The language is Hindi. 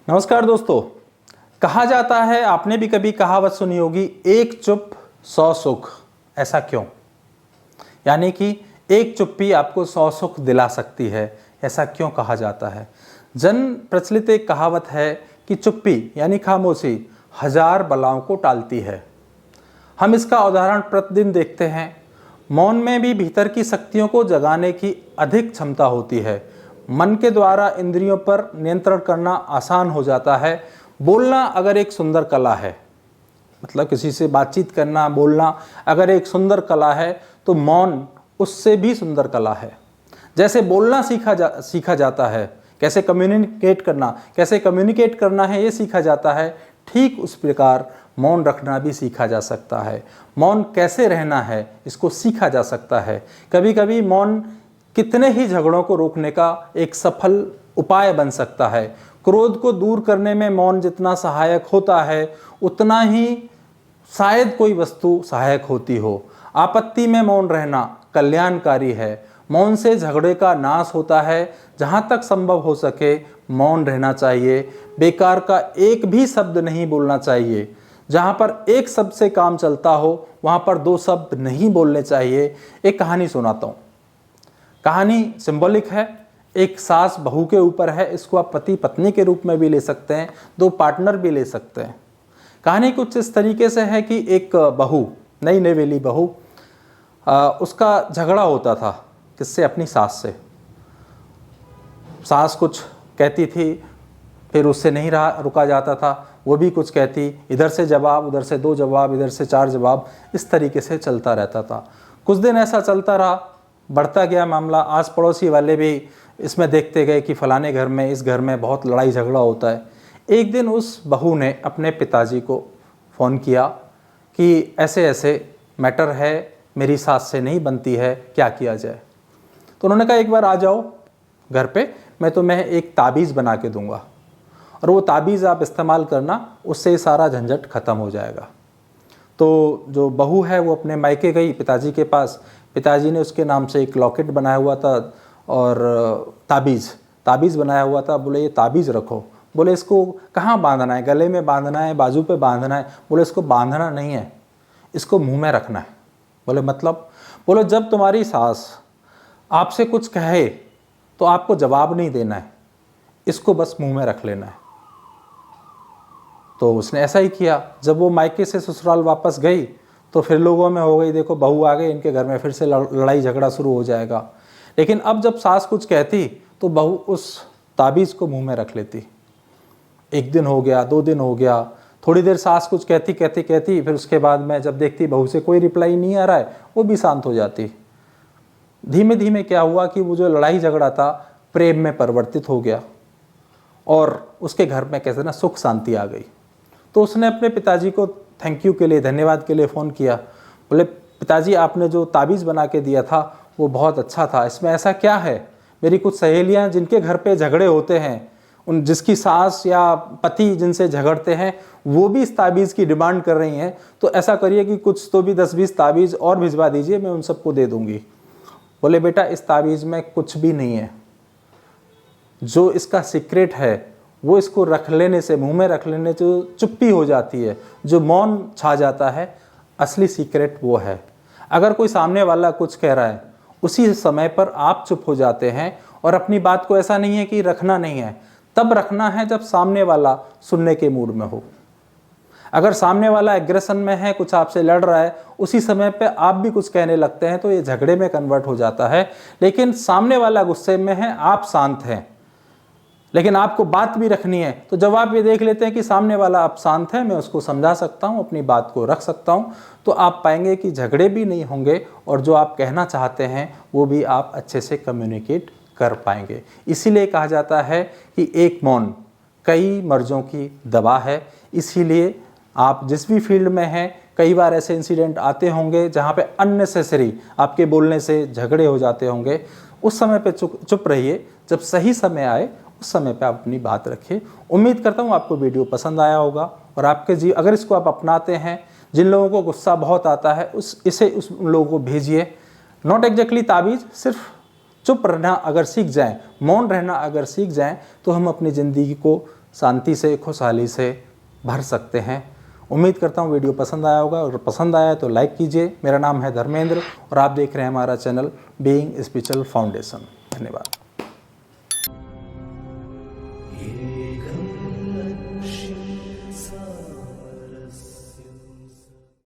नमस्कार दोस्तों। कहा जाता है, आपने भी कभी कहावत सुनी होगी, एक चुप सौ सुख। ऐसा क्यों? यानी कि एक चुप्पी आपको 100 सुख दिला सकती है। ऐसा क्यों कहा जाता है? जन प्रचलित एक कहावत है कि चुप्पी यानी खामोशी 1000 बलाओं को टालती है। हम इसका उदाहरण प्रतिदिन देखते हैं। मौन में भी भीतर की शक्तियों को जगाने की अधिक क्षमता होती है। मन के द्वारा इंद्रियों पर नियंत्रण करना आसान हो जाता है। बोलना अगर एक सुंदर कला है, मतलब किसी से बातचीत करना, बोलना अगर एक सुंदर कला है, तो मौन उससे भी सुंदर कला है। जैसे बोलना सीखा जाता है, कैसे कम्युनिकेट करना है ये सीखा जाता है, ठीक उस प्रकार मौन रखना भी सीखा जा सकता है। मौन कैसे रहना है इसको सीखा जा सकता है। कभी कभी मौन कितने ही झगड़ों को रोकने का एक सफल उपाय बन सकता है। क्रोध को दूर करने में मौन जितना सहायक होता है, उतना ही शायद कोई वस्तु सहायक होती हो। आपत्ति में मौन रहना कल्याणकारी है। मौन से झगड़े का नाश होता है। जहाँ तक संभव हो सके मौन रहना चाहिए। बेकार का एक भी शब्द नहीं बोलना चाहिए। जहाँ पर एक शब्द से काम चलता हो, वहाँ पर 2 शब्द नहीं बोलने चाहिए। एक कहानी सुनाता हूँ। कहानी सिंबॉलिक है, एक सास बहू के ऊपर है। इसको आप पति पत्नी के रूप में भी ले सकते हैं, 2 पार्टनर भी ले सकते हैं। कहानी कुछ इस तरीके से है कि एक बहू, नई नवेली बहू, उसका झगड़ा होता था किससे? अपनी सास से। सास कुछ कहती थी, फिर उससे नहीं रुका जाता था। वो भी कुछ कहती, इधर से जवाब, उधर से 2 जवाब, इधर से 4 जवाब, इस तरीके से चलता रहता था। कुछ दिन ऐसा चलता रहा, बढ़ता गया मामला। आस पड़ोसी वाले भी इसमें देखते गए कि फलाने घर में, इस घर में बहुत लड़ाई झगड़ा होता है। एक दिन उस बहू ने अपने पिताजी को फ़ोन किया कि ऐसे ऐसे मैटर है, मेरी सास से नहीं बनती है, क्या किया जाए? तो उन्होंने कहा एक बार आ जाओ घर पे, मैं तुम्हें एक ताबीज़ बना के दूंगा और वो ताबीज़ आप इस्तेमाल करना, उससे सारा झंझट ख़त्म हो जाएगा। तो जो बहू है वो अपने मायके गई पिताजी के पास। पिताजी ने उसके नाम से एक लॉकेट बनाया हुआ था और ताबीज़ बनाया हुआ था। बोले ये ताबीज़ रखो। बोले इसको कहाँ बांधना है? गले में बांधना है, बाजू पे बांधना है? बोले इसको बांधना नहीं है, इसको मुंह में रखना है। बोले मतलब? बोले जब तुम्हारी सास आपसे कुछ कहे तो आपको जवाब नहीं देना है, इसको बस मुंह में रख लेना है। तो उसने ऐसा ही किया। जब वो मायके से ससुराल वापस गई तो फिर लोगों में हो गई, देखो बहू आ गई, इनके घर में फिर से लड़ाई झगड़ा शुरू हो जाएगा। लेकिन अब जब सास कुछ कहती तो बहू उस ताबीज़ को मुंह में रख लेती। 1 दिन हो गया, 2 दिन हो गया, थोड़ी देर सास कुछ कहती, फिर उसके बाद में जब देखती बहू से कोई रिप्लाई नहीं आ रहा है, वो भी शांत हो जाती। धीमे धीमे क्या हुआ कि वो जो लड़ाई झगड़ा था प्रेम में परिवर्तित हो गया और उसके घर में कैसे ना सुख शांति आ गई। तो उसने अपने पिताजी को थैंक यू के लिए, धन्यवाद के लिए फ़ोन किया। बोले पिताजी, आपने जो ताबीज़ बना के दिया था वो बहुत अच्छा था। इसमें ऐसा क्या है, मेरी कुछ सहेलियां जिनके घर पे झगड़े होते हैं, उन जिसकी सास या पति जिनसे झगड़ते हैं, वो भी इस ताबीज़ की डिमांड कर रही हैं। तो ऐसा करिए कि कुछ तो भी 10-20 ताबीज़ और भिजवा दीजिए, मैं उन सबको दे दूँगी। बोले बेटा, इस ताबीज़ में कुछ भी नहीं है। जो इसका सीक्रेट है वो इसको रख लेने से, मुंह में रख लेने से चुप्पी हो जाती है, जो मौन छा जाता है, असली सीक्रेट वो है। अगर कोई सामने वाला कुछ कह रहा है, उसी समय पर आप चुप हो जाते हैं और अपनी बात को, ऐसा नहीं है कि रखना नहीं है, तब रखना है जब सामने वाला सुनने के मूड में हो। अगर सामने वाला एग्रेशन में है, कुछ आपसे लड़ रहा है, उसी समय पे आप भी कुछ कहने लगते हैं तो ये झगड़े में कन्वर्ट हो जाता है। लेकिन सामने वाला गुस्से में है, आप शांत हैं, लेकिन आपको बात भी रखनी है, तो जब आप ये देख लेते हैं कि सामने वाला अब शांत है, मैं उसको समझा सकता हूँ, अपनी बात को रख सकता हूँ, तो आप पाएंगे कि झगड़े भी नहीं होंगे और जो आप कहना चाहते हैं वो भी आप अच्छे से कम्युनिकेट कर पाएंगे। इसीलिए कहा जाता है कि एक मौन कई मर्जों की दवा है। इसीलिए आप जिस भी फील्ड में हैं, कई बार ऐसे इंसिडेंट आते होंगे जहाँ पे अननेसेसरी आपके बोलने से झगड़े हो जाते होंगे। उस समय पे चुप रहिए। जब सही समय आए उस समय पे आप अपनी बात रखिए। उम्मीद करता हूँ आपको वीडियो पसंद आया होगा और आपके अगर इसको आप अपनाते हैं, जिन लोगों को गुस्सा बहुत आता है उस लोगों को भेजिए। नॉट एग्जैक्टली ताबीज़, सिर्फ चुप रहना अगर सीख जाएं, मौन रहना अगर सीख जाएं, तो हम अपनी ज़िंदगी को शांति से, खुशहाली से भर सकते हैं। उम्मीद करता हूँ वीडियो पसंद आया होगा। अगर पसंद आया तो लाइक कीजिए। मेरा नाम है धर्मेंद्र और आप देख रहे हैं हमारा चैनल बीइंग स्पिरिचुअल फाउंडेशन। धन्यवाद।